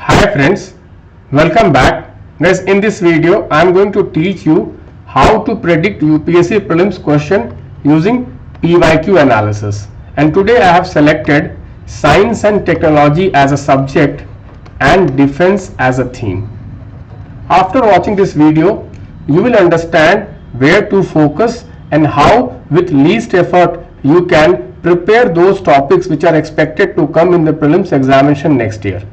Hi friends, welcome back. Guys, in this video I am going to teach you how to predict UPSC prelims question using PYQ analysis. And today I have selected science and technology as a subject and defense as a theme. After watching this video, you will understand where to focus and how with least effort you can prepare those topics which are expected to come in the prelims examination next year.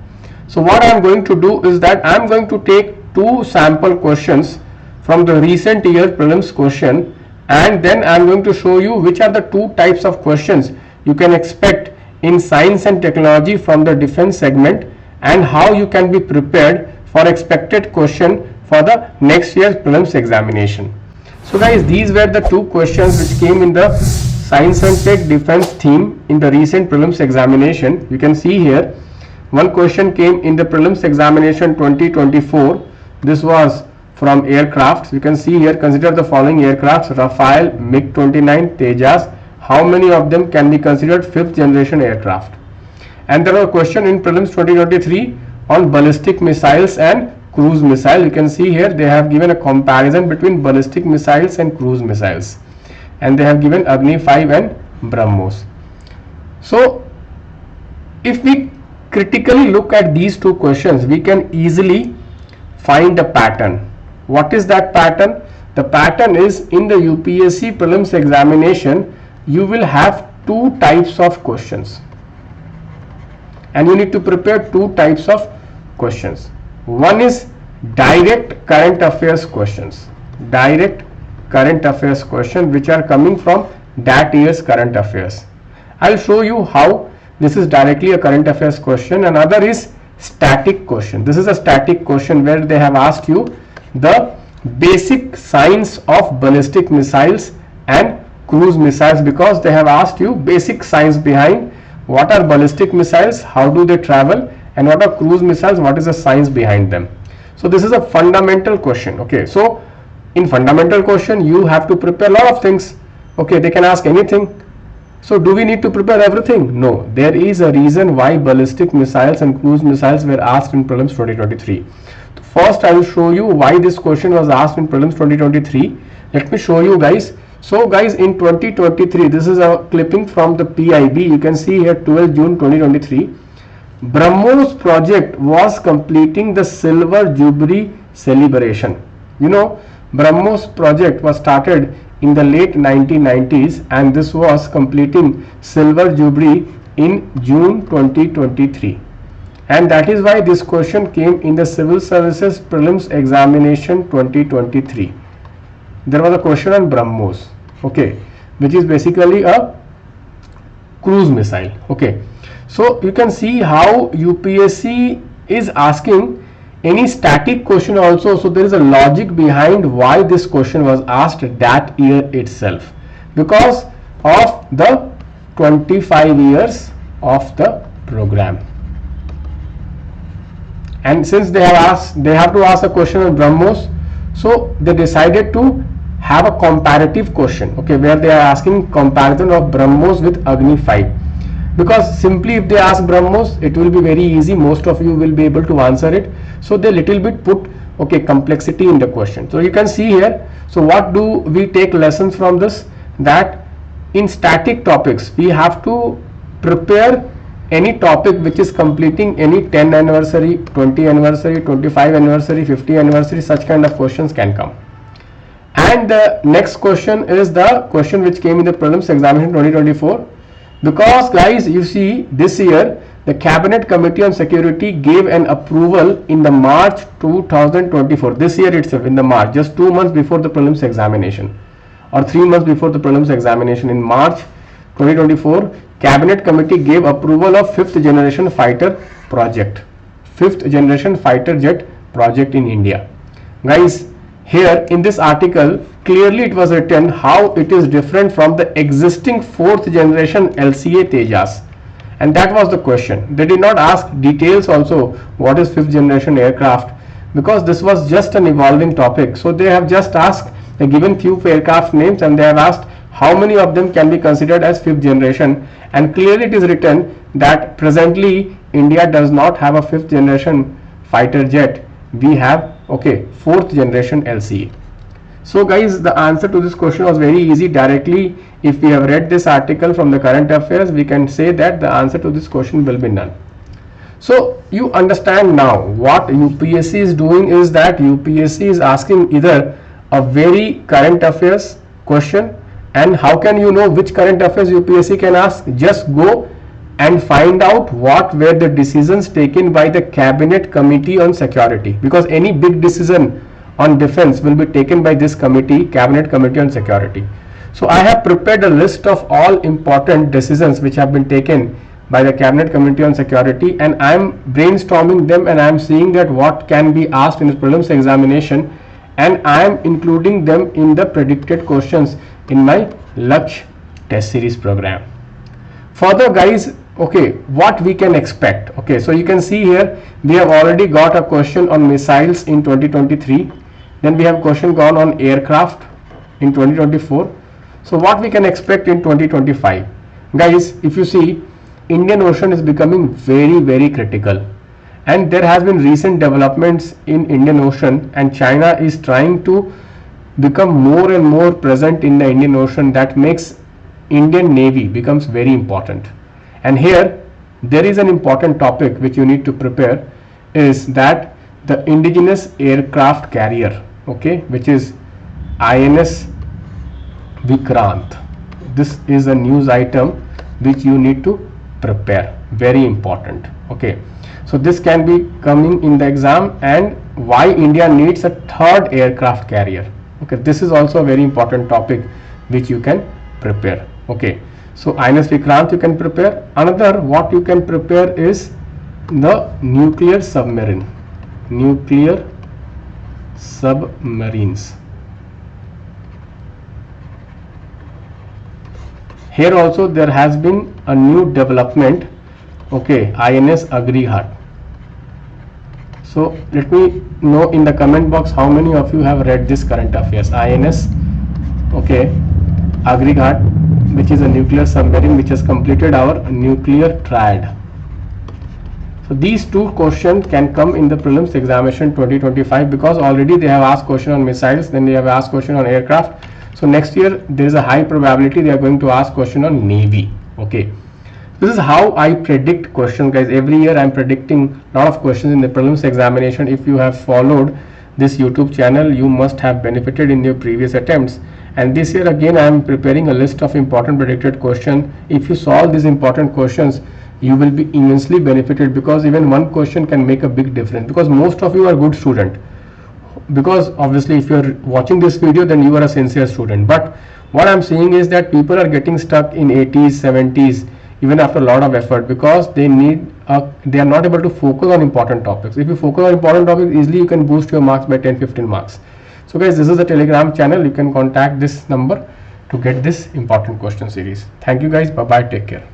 So what I am going to do is that I am going to take two sample questions from the recent year prelims question, and then I am going to show you which are the two types of questions you can expect in science and technology from the defense segment, and how you can be prepared for expected question for the next year's prelims examination. So guys, these were the two questions which came in the science and tech defense theme in the recent prelims examination. You can see here one question came in the prelims examination 2024. This was from aircrafts. You can see here, consider the following aircrafts: Rafale, MiG-29, Tejas. How many of them can be considered fifth generation aircraft? And there was a question in prelims 2023 on ballistic missiles and cruise missile. You can see here they have given a comparison between ballistic missiles and cruise missiles, and they have given Agni 5 and BrahMos. So if we critically look at these two questions, we can easily find a pattern. What is that pattern? The pattern is, in the UPSC prelims examination you will have two types of questions, and you need to prepare two types of questions. One is direct current affairs questions, direct current affairs question which are coming from that year's current affairs. I'll show you how this is directly a current affairs question. Another is static question. This is a static question where they have asked you the basic science of ballistic missiles and cruise missiles, because they have asked you basic science behind what are ballistic missiles, how do they travel, and what are cruise missiles, what is the science behind them. So this is a fundamental question. Okay, so in fundamental question you have to prepare a lot of things. Okay, they can ask anything. So do we need to prepare everything? No, there is a reason why ballistic missiles and cruise missiles were asked in prelims 2023. First I will show you why this question was asked in prelims 2023. Let me show you guys. So guys, in 2023, this is a clipping from the PIB. You can see here 12 June 2023. BrahMos project was completing the silver jubilee celebration. You know, BrahMos project was started in the late 1990s, and this was completing silver jubilee in June 2023, and that is why this question came in the civil services prelims examination 2023. There was a question on BrahMos, okay, which is basically a cruise missile. Okay, so you can see how UPSC is asking any static question also. So there is a logic behind why this question was asked that year itself, because of the 25 years of the program. And since they have to ask a question on BrahMos, so they decided to have a comparative question, okay, where they are asking comparison of BrahMos with Agni 5. Because simply if they ask BrahMos, it will be very easy, most of you will be able to answer it. So they little bit put, okay, complexity in the question. So you can see here, so what do we take lessons from this? That in static topics we have to prepare any topic which is completing any 10 anniversary, 20 anniversary, 25 anniversary, 50 anniversary, such kind of questions can come. And the next question is the question which came in the prelims examination 2024. Because guys, you see, this year the Cabinet Committee on Security gave an approval in the March 2024, this year itself, in the March, just 2 months before the prelims examination, or 3 months before the prelims examination. In March 2024, Cabinet Committee gave approval of 5th generation fighter project, 5th generation fighter jet project in India. Guys, here in this article clearly it was written how it is different from the existing 4th generation LCA Tejas, and that was the question. They did not ask details also what is 5th generation aircraft, because this was just an evolving topic. So they have just asked, they given few aircraft names, and they have asked how many of them can be considered as 5th generation, and clearly it is written that presently India does not have a 5th generation fighter jet, we have, okay, 4th generation LCA. So guys, the answer to this question was very easy. Directly, if we have read this article from the current affairs, we can say that the answer to this question will be none. So you understand now what UPSC is doing is that UPSC is asking either a very current affairs question, and how can you know which current affairs UPSC can ask? Just go and find out what were the decisions taken by the Cabinet Committee on Security, because any big decision on defense will be taken by this committee, Cabinet Committee on Security. So I have prepared a list of all important decisions which have been taken by the Cabinet Committee on Security, and I am brainstorming them, and I am seeing that what can be asked in the prelims examination, and I am including them in the predicted questions in my Lakshya test series program. Further guys, okay, what we can expect? Okay, so you can see here we have already got a question on missiles in 2023. Then we have question gone on aircraft in 2024. So what we can expect in 2025? Guys, if you see, Indian Ocean is becoming very critical, and there has been recent developments in Indian Ocean, and China is trying to become more and more present in the Indian Ocean. That makes Indian Navy becomes very important. And here there is an important topic which you need to prepare, is that the indigenous aircraft carrier, okay, which is INS Vikrant. This is a news item which you need to prepare, very important. Okay, so this can be coming in the exam, and why India needs a third aircraft carrier. Okay, this is also a very important topic which you can prepare. Okay, so INS Vikrant you can prepare. Another what you can prepare is the nuclear submarine, nuclear submarines. Here also there has been a new development, okay, INS Agrihat. So let me know in the comment box how many of you have read this current affairs. INS, okay, Agrihat, which is a nuclear submarine which has completed our nuclear triad. So these two questions can come in the prelims examination 2025, because already they have asked question on missiles, then they have asked question on aircraft. So next year there is a high probability they are going to ask question on Navy. Okay, this is how I predict questions, guys. Every year I am predicting a lot of questions in the prelims examination. If you have followed this YouTube channel, you must have benefited in your previous attempts. And this year again I am preparing a list of important predicted questions. If you solve these important questions, you will be immensely benefited, because even one question can make a big difference, because most of you are good student, because obviously if you are watching this video then you are a sincere student. But what I am saying is that people are getting stuck in 80s, 70s even after a lot of effort, because they are not able to focus on important topics. If you focus on important topics, easily you can boost your marks by 10-15 marks. So guys, this is the Telegram channel. You can contact this number to get this important question series. Thank you guys. Bye bye. Take care.